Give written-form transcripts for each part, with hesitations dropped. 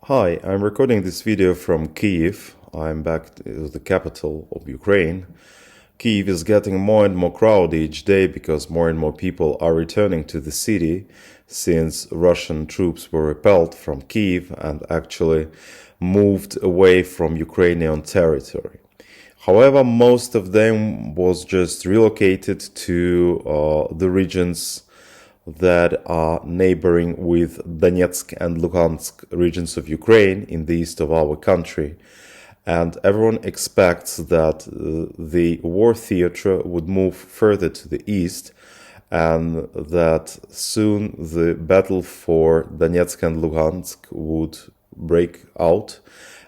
Hi, I'm recording this video from Kyiv. I'm back to the capital of Ukraine. Kyiv is getting more and more crowded each day because more and more people are returning to the city since Russian troops were repelled from Kyiv and actually moved away from Ukrainian territory. However, most of them was just relocated to the regions that are neighboring with Donetsk and Luhansk regions of Ukraine in the east of our country. And everyone expects that the war theater would move further to the east and that soon the battle for Donetsk and Luhansk would break out,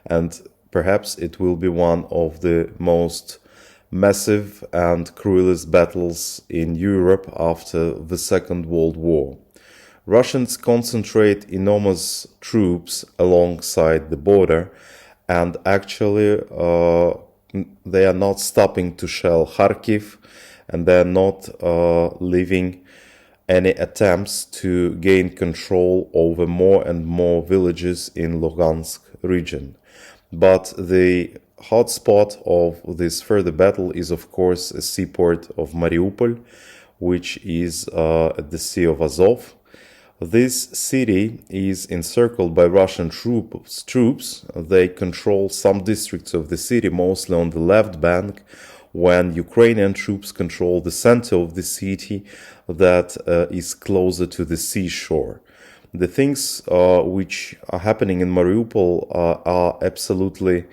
and perhaps it will be one of the most massive and cruelest battles in Europe after the Second World War. Russians concentrate enormous troops alongside the border, and actually they are not stopping to shell Kharkiv, and they are not leaving any attempts to gain control over more and more villages in Luhansk region. But the hotspot of this further battle is, of course, a seaport of Mariupol, which is at the Sea of Azov. This city is encircled by Russian troops. They control some districts of the city, mostly on the left bank, when Ukrainian troops control the center of the city that is closer to the seashore. The things which are happening in Mariupol are absolutely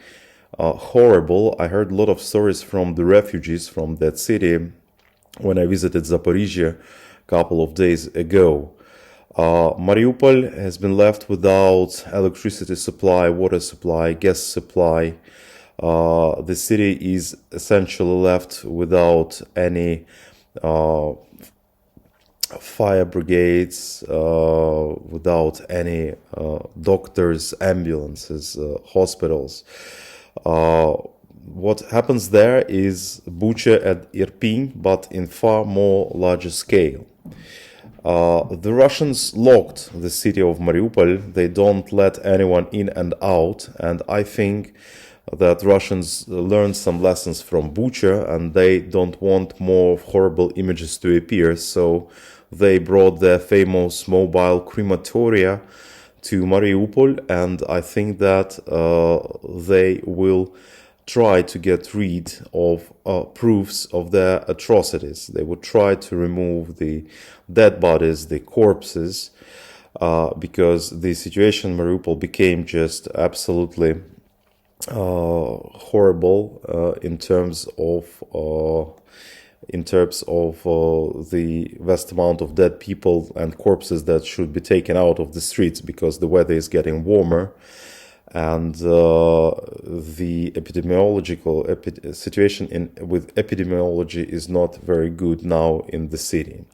horrible. I heard a lot of stories from the refugees from that city when I visited Zaporizhia a couple of days ago. Mariupol has been left without electricity supply, water supply, gas supply. The city is essentially left without any fire brigades, without any doctors, ambulances, hospitals. What happens there is Bucha and Irpin, but in far more larger scale. The Russians locked the city of Mariupol. They don't let anyone in and out, and I think that Russians learned some lessons from Bucha, and they don't want more horrible images to appear, so they brought their famous mobile crematoria to Mariupol, and I think that they will try to get rid of proofs of their atrocities. They would try to remove the dead bodies, the corpses, because the situation in Mariupol became just absolutely horrible in terms of the vast amount of dead people and corpses that should be taken out of the streets because the weather is getting warmer, and the epidemiological situation with epidemiology is not very good now in the city.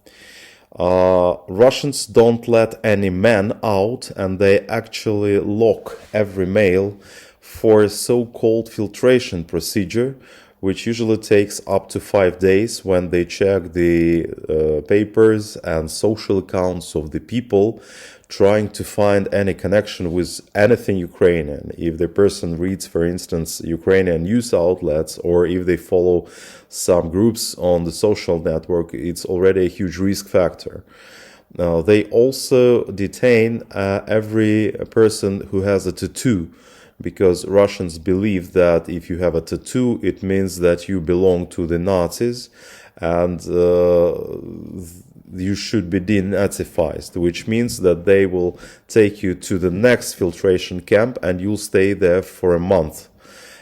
Russians don't let any man out, and they actually lock every male for a so-called filtration procedure, which usually takes up to 5 days when they check the papers and social accounts of the people, trying to find any connection with anything Ukrainian. If the person reads, for instance, Ukrainian news outlets, or if they follow some groups on the social network, it's already a huge risk factor. They also detain every person who has a tattoo, because Russians believe that if you have a tattoo, it means that you belong to the Nazis, and you should be denazified, which means that they will take you to the next filtration camp and you'll stay there for a month.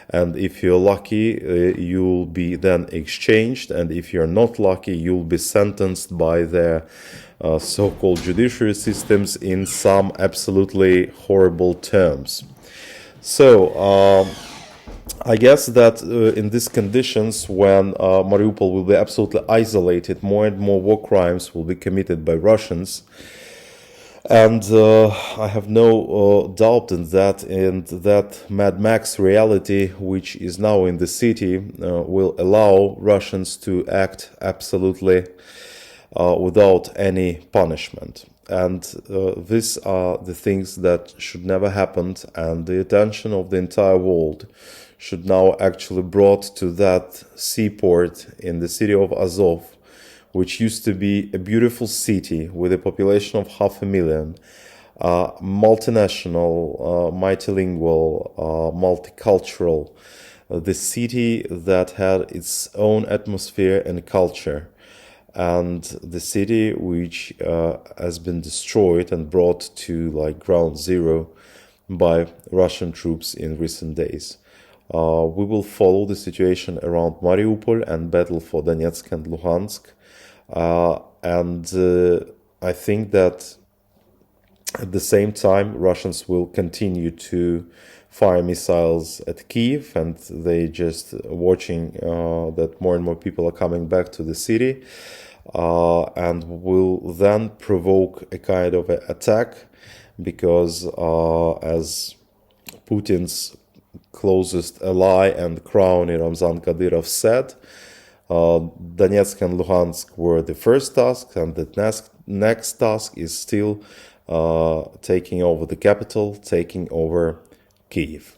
And if you're lucky, you'll be then exchanged, and if you're not lucky, you'll be sentenced by their so-called judiciary systems in some absolutely horrible terms. So I guess that in these conditions, when Mariupol will be absolutely isolated, more and more war crimes will be committed by Russians. And I have no doubt in that Mad Max reality, which is now in the city, will allow Russians to act absolutely without any punishment. and these are the things that should never happen, and the attention of the entire world should now actually brought to that seaport in the city of Azov, which used to be a beautiful city with a population of 500,000, multinational, multilingual, multicultural, the city that had its own atmosphere and culture, and the city which has been destroyed and brought to like ground zero by Russian troops in recent days. We will follow the situation around Mariupol and battle for Donetsk and Luhansk. And I think that at the same time, Russians will continue to fire missiles at Kiev, and they just watching that more and more people are coming back to the city, and will then provoke a kind of attack, because as Putin's closest ally and crony Ramzan Kadyrov said, Donetsk and Luhansk were the first task, and the next task is still taking over the capital, taking over Kyiv.